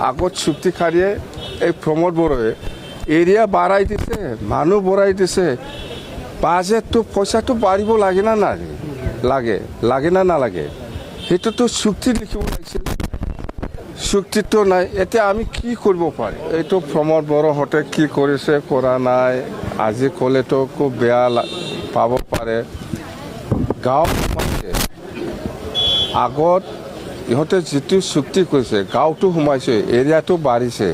আগত চুক্তি খাৰিয়ে এই প্ৰমোদ বড়োৱে এৰিয়া বাঢ়াই দিছে, মানুহ বঢ়াই দিছে, বাজেটটো পইচাটো বাঢ়িব লাগে না নালাগে, লাগে না নালাগে, সেইটোতো চুক্তি লিখিব লাগিছিল, চুক্তিটো নাই। এতিয়া আমি কি কৰিব পাৰি? এইটো প্ৰমোদ বড়োহঁতে কি কৰিছে কৰা নাই আজি ক'লেতো খুব বেয়া পাব পাৰে। গাঁৱত আগত ইহঁতে যিটো চুক্তি কৰিছে, গাঁৱতো সোমাইছে, এৰিয়াটো বাঢ়িছে,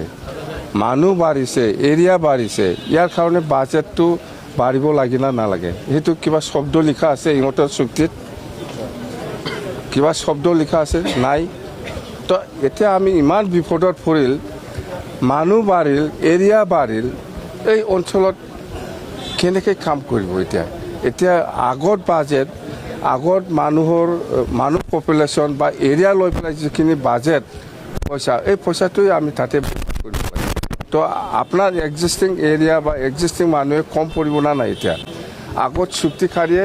মানুহ বাঢ়িছে, এৰিয়া বাঢ়িছে, ইয়াৰ কাৰণে বাজেটটো বাঢ়িব লাগে না নালাগে, সেইটো কিবা শব্দ লিখা আছে ইহঁতৰ চুক্তিত? কিবা শব্দ লিখা আছে? নাই। তো এতিয়া আমি ইমান বিপদত পৰিল, মানুহ বাঢ়িল, এৰিয়া বাঢ়িল, এই অঞ্চলত কেনেকৈ কাম কৰিব এতিয়া? এতিয়া আগত বাজেট, আগত মানুহ পপুলেশ্যন বা এৰিয়া লৈ পেলাই যিখিনি বাজেট পইচা, এই পইচাটোৱে আমি তাতে কৰিব পাৰিম। তো আপোনাৰ এক্সিষ্টিং এৰিয়া বা এক্সিষ্টিং মানুহে কম পৰিব না নাই? এতিয়া আগত চুক্তি খাৰিয়ে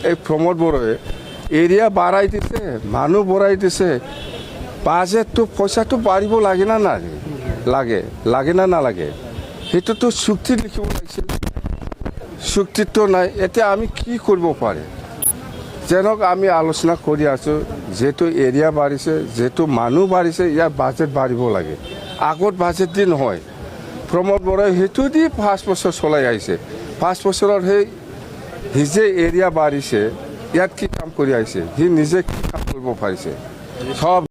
এই প্ৰমোদ বড়োৱে এৰিয়া বাঢ়াই দিছে, মানুহ বঢ়াই দিছে, বাজেটটো পইচাটো বাঢ়িব লাগে না নালাগে, লাগে না নালাগে, সেইটোতো চুক্তি লিখিব লাগিছিল, চুক্তিটো নাই। এতিয়া আমি কি কৰিব পাৰি? যেনক আমি আলোচনা কৰি আছোঁ, যিহেতু এৰিয়া বাঢ়িছে, যিহেতু মানুহ বাঢ়িছে, ইয়াৰ বাজেট বাঢ়িব লাগে। আগত বাজেট দি নহয়, প্ৰমোদ বড়োৱে সেইটো দি 5 বছৰ চলাই আহিছে। 5 বছৰত সি যে এৰিয়া বাঢ়িছে, ইয়াত কি কাম কৰি আহিছে? সি নিজে কি কাম কৰিব পাৰিছে? সব